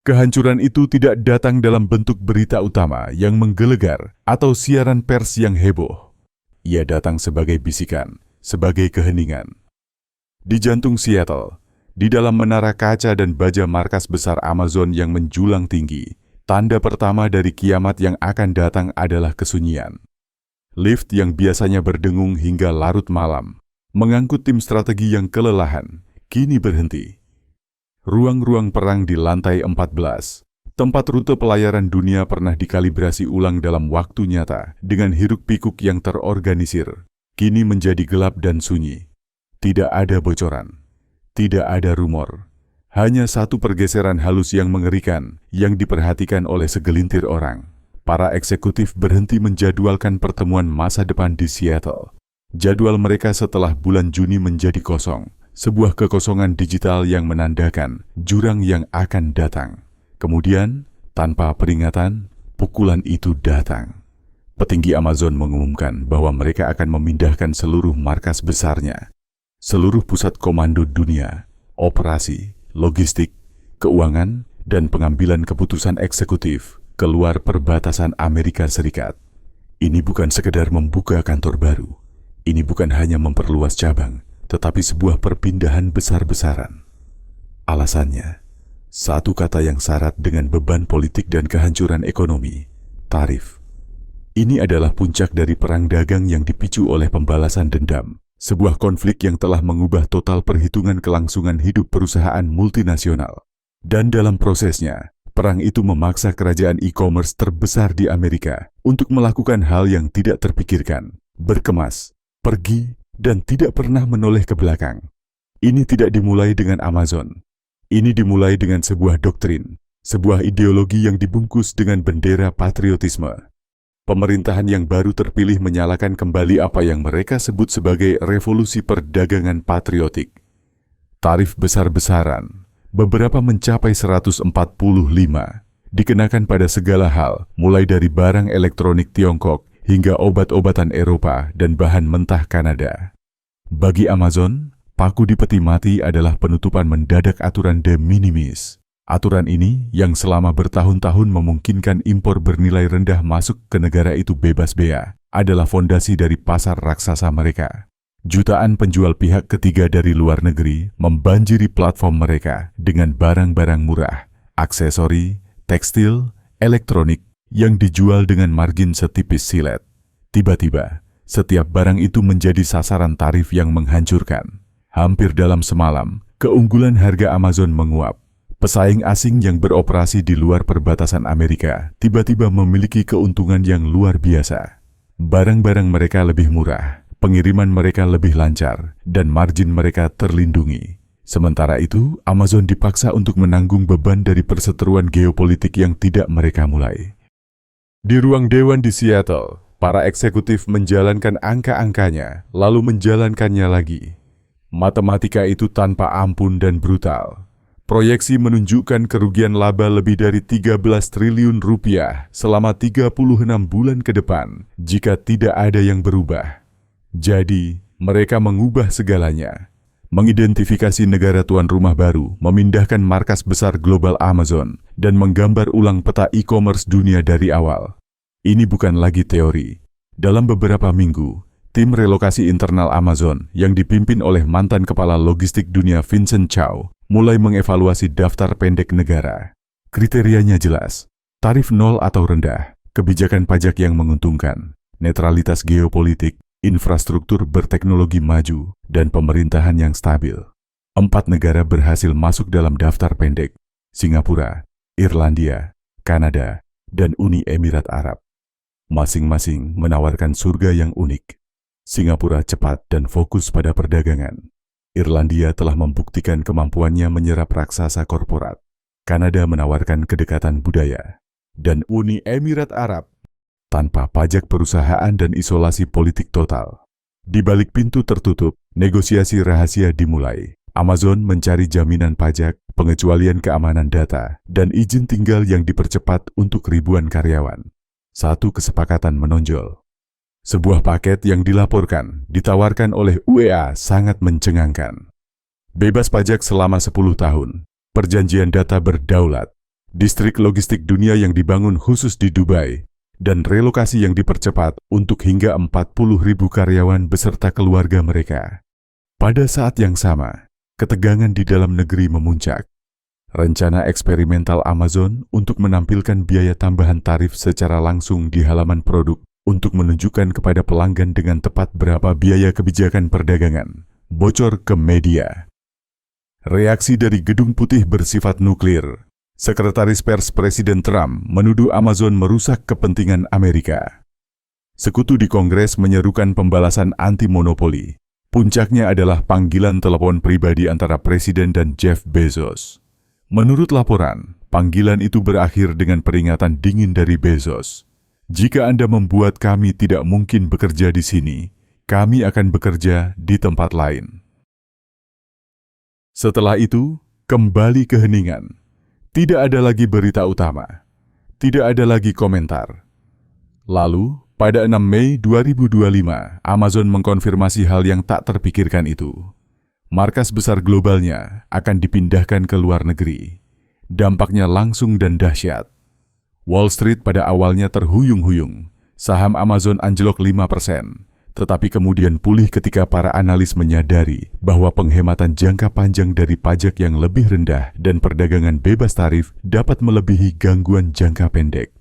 Kehancuran itu tidak datang dalam bentuk berita utama yang menggelegar atau siaran pers yang heboh. Ia datang sebagai bisikan, sebagai keheningan. Di jantung Seattle, di dalam menara kaca dan baja markas besar Amazon yang menjulang tinggi, tanda pertama dari kiamat yang akan datang adalah kesunyian. Lift yang biasanya berdengung hingga larut malam, mengangkut tim strategi yang kelelahan, kini berhenti. Ruang-ruang perang di lantai 14, tempat rute pelayaran dunia pernah dikalibrasi ulang dalam waktu nyata dengan hiruk-pikuk yang terorganisir, kini menjadi gelap dan sunyi. Tidak ada bocoran, tidak ada rumor, hanya satu pergeseran halus yang mengerikan yang diperhatikan oleh segelintir orang. Para eksekutif berhenti menjadwalkan pertemuan masa depan di Seattle. Jadwal mereka setelah bulan Juni menjadi kosong, sebuah kekosongan digital yang menandakan jurang yang akan datang. Kemudian, tanpa peringatan, pukulan itu datang. Petinggi Amazon mengumumkan bahwa mereka akan memindahkan seluruh markas besarnya, seluruh pusat komando dunia, operasi, logistik, keuangan, dan pengambilan keputusan eksekutif keluar perbatasan Amerika Serikat. Ini bukan sekedar membuka kantor baru. Ini bukan hanya memperluas cabang, tetapi sebuah perpindahan besar-besaran. Alasannya, satu kata yang syarat dengan beban politik dan kehancuran ekonomi, tarif. Ini adalah puncak dari perang dagang yang dipicu oleh pembalasan dendam, sebuah konflik yang telah mengubah total perhitungan kelangsungan hidup perusahaan multinasional. Dan dalam prosesnya, perang itu memaksa kerajaan e-commerce terbesar di Amerika untuk melakukan hal yang tidak terpikirkan, berkemas, pergi, dan tidak pernah menoleh ke belakang. Ini tidak dimulai dengan Amazon. Ini dimulai dengan sebuah doktrin, sebuah ideologi yang dibungkus dengan bendera patriotisme. Pemerintahan yang baru terpilih menyalakan kembali apa yang mereka sebut sebagai revolusi perdagangan patriotik. Tarif besar-besaran, beberapa mencapai 145, dikenakan pada segala hal, mulai dari barang elektronik Tiongkok hingga obat-obatan Eropa dan bahan mentah Kanada. Bagi Amazon, paku di peti mati adalah penutupan mendadak aturan de minimis. Aturan ini yang selama bertahun-tahun memungkinkan impor bernilai rendah masuk ke negara itu bebas bea, adalah fondasi dari pasar raksasa mereka. Jutaan penjual pihak ketiga dari luar negeri membanjiri platform mereka dengan barang-barang murah, aksesori, tekstil, elektronik yang dijual dengan margin setipis silet. Tiba-tiba, setiap barang itu menjadi sasaran tarif yang menghancurkan. Hampir dalam semalam, keunggulan harga Amazon menguap. Pesaing asing yang beroperasi di luar perbatasan Amerika tiba-tiba memiliki keuntungan yang luar biasa. Barang-barang mereka lebih murah, pengiriman mereka lebih lancar, dan margin mereka terlindungi. Sementara itu, Amazon dipaksa untuk menanggung beban dari perseteruan geopolitik yang tidak mereka mulai. Di ruang dewan di Seattle, para eksekutif menjalankan angka-angkanya, lalu menjalankannya lagi. Matematika itu tanpa ampun dan brutal. Proyeksi menunjukkan kerugian laba lebih dari 13 triliun rupiah selama 36 bulan ke depan jika tidak ada yang berubah. Jadi, mereka mengubah segalanya. Mengidentifikasi negara tuan rumah baru, memindahkan markas besar global Amazon, dan menggambar ulang peta e-commerce dunia dari awal. Ini bukan lagi teori. Dalam beberapa minggu, tim relokasi internal Amazon yang dipimpin oleh mantan kepala logistik dunia Vincent Chow mulai mengevaluasi daftar pendek negara. Kriterianya jelas, tarif nol atau rendah, kebijakan pajak yang menguntungkan, netralitas geopolitik, infrastruktur berteknologi maju, dan pemerintahan yang stabil. 4 negara berhasil masuk dalam daftar pendek: Singapura, Irlandia, Kanada, dan Uni Emirat Arab. Masing-masing menawarkan surga yang unik. Singapura cepat dan fokus pada perdagangan. Irlandia telah membuktikan kemampuannya menyerap raksasa korporat. Kanada menawarkan kedekatan budaya. Dan Uni Emirat Arab tanpa pajak perusahaan dan isolasi politik total. Di balik pintu tertutup, negosiasi rahasia dimulai. Amazon mencari jaminan pajak, pengecualian keamanan data, dan izin tinggal yang dipercepat untuk ribuan karyawan. Satu kesepakatan menonjol. Sebuah paket yang dilaporkan, ditawarkan oleh UEA sangat mencengangkan. Bebas pajak selama 10 tahun, perjanjian data berdaulat, distrik logistik dunia yang dibangun khusus di Dubai, dan relokasi yang dipercepat untuk hingga 40.000 karyawan beserta keluarga mereka. Pada saat yang sama, ketegangan di dalam negeri memuncak. Rencana eksperimental Amazon untuk menampilkan biaya tambahan tarif secara langsung di halaman produk untuk menunjukkan kepada pelanggan dengan tepat berapa biaya kebijakan perdagangan, bocor ke media. Reaksi dari Gedung Putih bersifat nuklir. Sekretaris Pers Presiden Trump menuduh Amazon merusak kepentingan Amerika. Sekutu di Kongres menyerukan pembalasan anti-monopoli. Puncaknya adalah panggilan telepon pribadi antara Presiden dan Jeff Bezos. Menurut laporan, panggilan itu berakhir dengan peringatan dingin dari Bezos. Jika Anda membuat kami tidak mungkin bekerja di sini, kami akan bekerja di tempat lain. Setelah itu, kembali ke heningan. Tidak ada lagi berita utama. Tidak ada lagi komentar. Lalu, pada 6 Mei 2025, Amazon mengkonfirmasi hal yang tak terpikirkan itu. Markas besar globalnya akan dipindahkan ke luar negeri. Dampaknya langsung dan dahsyat. Wall Street pada awalnya terhuyung-huyung. Saham Amazon anjlok 5%. Tetapi kemudian pulih ketika para analis menyadari bahwa penghematan jangka panjang dari pajak yang lebih rendah dan perdagangan bebas tarif dapat melebihi gangguan jangka pendek.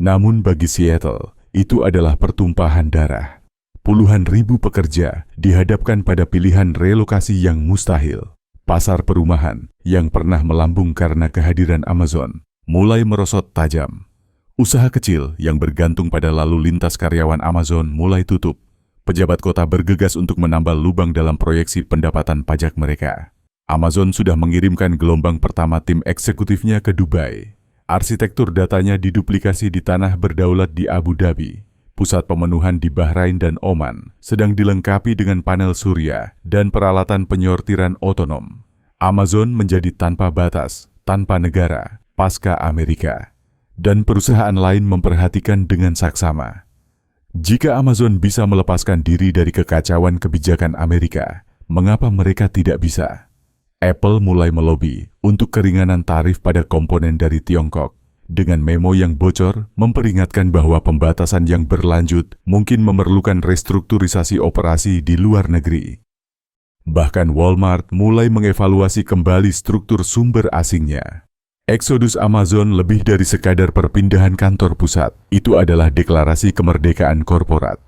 Namun bagi Seattle, itu adalah pertumpahan darah. Puluhan ribu pekerja dihadapkan pada pilihan relokasi yang mustahil. Pasar perumahan yang pernah melambung karena kehadiran Amazon mulai merosot tajam. Usaha kecil yang bergantung pada lalu lintas karyawan Amazon mulai tutup. Pejabat kota bergegas untuk menambal lubang dalam proyeksi pendapatan pajak mereka. Amazon sudah mengirimkan gelombang pertama tim eksekutifnya ke Dubai. Arsitektur datanya diduplikasi di tanah berdaulat di Abu Dhabi. Pusat pemenuhan di Bahrain dan Oman sedang dilengkapi dengan panel surya dan peralatan penyortiran otonom. Amazon menjadi tanpa batas, tanpa negara, pasca Amerika. Dan perusahaan lain memperhatikan dengan saksama. Jika Amazon bisa melepaskan diri dari kekacauan kebijakan Amerika, mengapa mereka tidak bisa? Apple mulai melobi untuk keringanan tarif pada komponen dari Tiongkok. Dengan memo yang bocor, memperingatkan bahwa pembatasan yang berlanjut mungkin memerlukan restrukturisasi operasi di luar negeri. Bahkan Walmart mulai mengevaluasi kembali struktur sumber asingnya. Eksodus Amazon lebih dari sekadar perpindahan kantor pusat. Itu adalah deklarasi kemerdekaan korporat.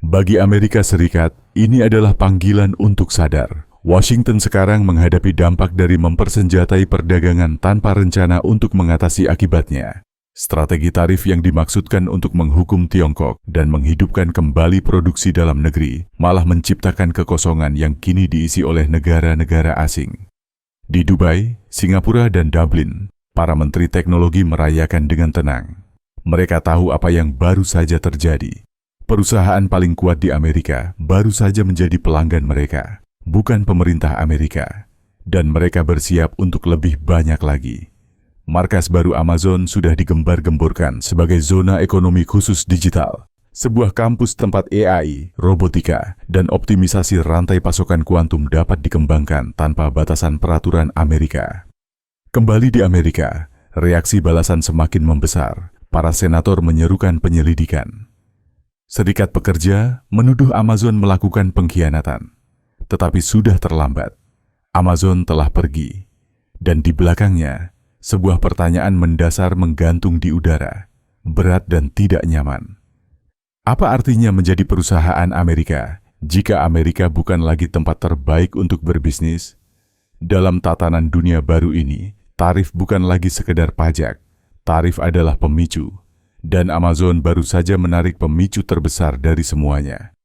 Bagi Amerika Serikat, ini adalah panggilan untuk sadar. Washington sekarang menghadapi dampak dari mempersenjatai perdagangan tanpa rencana untuk mengatasi akibatnya. Strategi tarif yang dimaksudkan untuk menghukum Tiongkok dan menghidupkan kembali produksi dalam negeri malah menciptakan kekosongan yang kini diisi oleh negara-negara asing. Di Dubai, Singapura, dan Dublin, para menteri teknologi merayakan dengan tenang. Mereka tahu apa yang baru saja terjadi. Perusahaan paling kuat di Amerika baru saja menjadi pelanggan mereka, bukan pemerintah Amerika. Dan mereka bersiap untuk lebih banyak lagi. Markas baru Amazon sudah digembar-gemborkan sebagai zona ekonomi khusus digital. Sebuah kampus tempat AI, robotika, dan optimisasi rantai pasokan kuantum dapat dikembangkan tanpa batasan peraturan Amerika. Kembali di Amerika, reaksi balasan semakin membesar. Para senator menyerukan penyelidikan. Serikat pekerja menuduh Amazon melakukan pengkhianatan. Tetapi sudah terlambat. Amazon telah pergi. Dan di belakangnya, sebuah pertanyaan mendasar menggantung di udara. Berat dan tidak nyaman. Apa artinya menjadi perusahaan Amerika jika Amerika bukan lagi tempat terbaik untuk berbisnis? Dalam tatanan dunia baru ini, tarif bukan lagi sekedar pajak, tarif adalah pemicu, dan Amazon baru saja menarik pemicu terbesar dari semuanya.